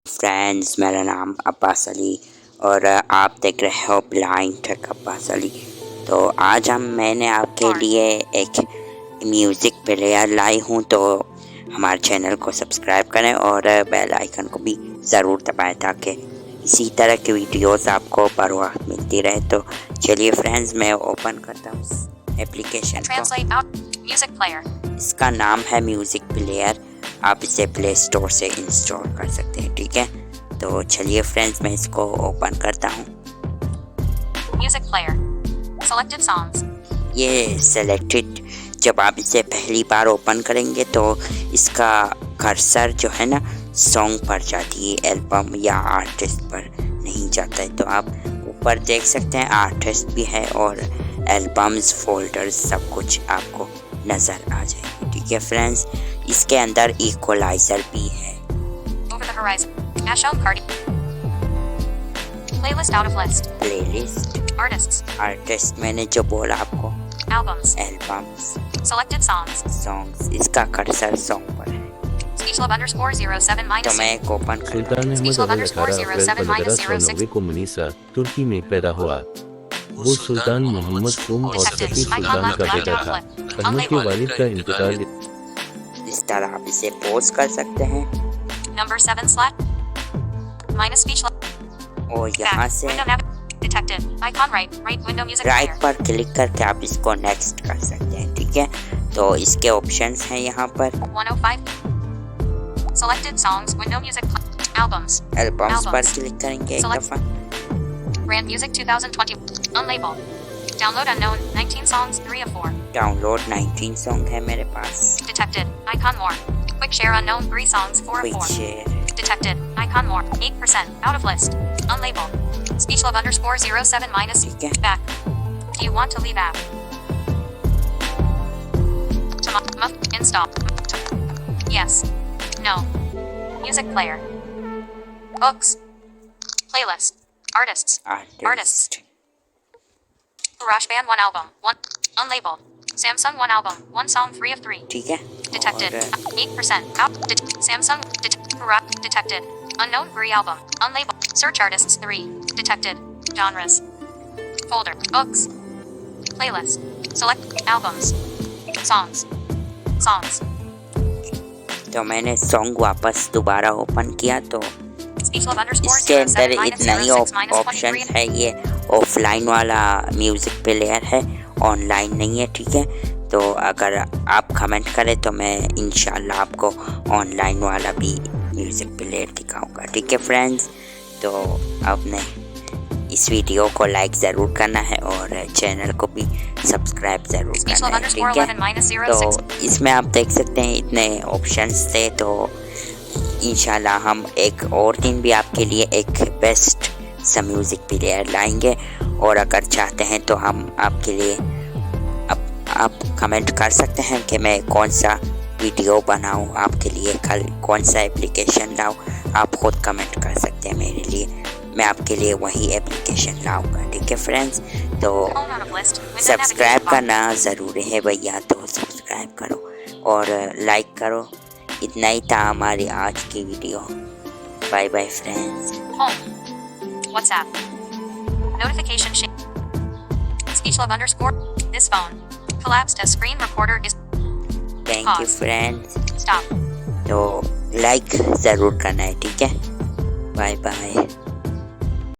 Friends, मेरा नाम अब्बास अली और आप देख रहे हो ब्लाइंड टेक अब्बास अली। तो आज मैंने आपके लिए एक म्यूज़िक प्लेयर लाई हूँ, तो हमारे चैनल को सब्सक्राइब करें और बेल आइकन को भी ज़रूर दबाएं ताकि इसी तरह की वीडियोस आपको बर वक्त मिलती रहे। तो चलिए फ्रेंड्स, मैं ओपन करता हूँ इस एप्लीकेशन को। इसका नाम है म्यूज़िक प्लेयर। आप इसे प्ले स्टोर से इंस्टॉल कर सकते हैं, ठीक है। तो चलिए फ्रेंड्स, मैं इसको ओपन करता हूँ। Music player, selected songs. ये सेलेक्टेड, जब आप इसे पहली बार ओपन करेंगे तो इसका कर्सर जो है ना सॉन्ग पर जाती है, एल्बम या आर्टिस्ट पर नहीं जाता है। तो आप ऊपर देख सकते हैं आर्टिस्ट भी है और एल्बम्स, फोल्डर्स, सब कुछ आपको नज़र आ जाएगी, ठीक है फ्रेंड्स। इसके अंदर इक्वलाइजर भी है। प्लेलिस्ट, आर्टिस्ट मैंने जो बोला आपको, एल्बम्स, सॉन्ग्स। इसका कर्सर सॉन्ग पर है। तो मैं एक ओपन सुल्तान अहमद अव्वल 18 को मनीसा, तुर्की में पैदा हुआ। वो सुल्तान मोहम्मद सूम और सफी सुल्तान का बेटा था। अहमद के वालिद का इंतकाल इस तरह आप इसे पॉज कर सकते हैं। नंबर 7 स्लैट माइनस स्पीच और यहाँ से राइट पर क्लिक करके आप इसको नेक्स्ट कर सकते हैं, ठीक है। तो इसके ऑप्शंस हैं यहाँ पर 105 selected songs, window music, albums पर क्लिक करेंगे एक दफा। Brand music 2020 unlabelled, download unknown 19 songs 3 of 4, download 19 song है मेरे पास। Detected icon more, quick share unknown 3 songs 4 of 4, detected icon more 8% out of list, unlabelled, speech love _07 minus back, do you want to leave app, install, yes, no, music player, books, playlist, artists, GarageBand 1 album, 1 unlabeled, Samsung 1 album, 1 song 3 of 3, ठीक है। detected 8% out, Samsung detected unknown 3 album, unlabeled, search artists 3, detected, genres, folder, books, playlist, select albums, songs. तो मैंने song वापस दोबारा open किया तो इसके अंदर इतना ही ऑप्शन है। ये ऑफलाइन वाला म्यूज़िक प्लेयर है, ऑनलाइन नहीं है, ठीक है। तो अगर आप कमेंट करें तो मैं इंशाल्लाह आपको ऑनलाइन वाला भी म्यूज़िक प्लेयर दिखाऊंगा, ठीक है फ्रेंड्स। तो आपने इस वीडियो को लाइक ज़रूर करना है और चैनल को भी सब्सक्राइब ज़रूर करना है, ठीक है। तो इसमें आप देख सकते हैं इतने ऑप्शंस थे। तो इंशाल्लाह हम एक और दिन भी आपके लिए एक बेस्ट सा म्यूज़िक प्लेयर लाएंगे। और अगर चाहते हैं तो हम आपके लिए आप कमेंट कर सकते हैं कि मैं कौन सा वीडियो बनाऊं आपके लिए, कल कौन सा एप्लीकेशन लाऊं। आप खुद कमेंट कर सकते हैं मेरे लिए, मैं आपके लिए वही एप्लीकेशन लाऊंगा, ठीक है फ्रेंड्स। तो सब्सक्राइब करना ज़रूरी है भैया, तो सब्सक्राइब करो और लाइक करो। इतना ही था हमारी आज की video. Bye bye friends. WhatsApp notification speech love _ this phone collapsed as screen recorder is thank you friends. stop। तो लाइक ज़रूर करना है, ठीक है। Bye bye.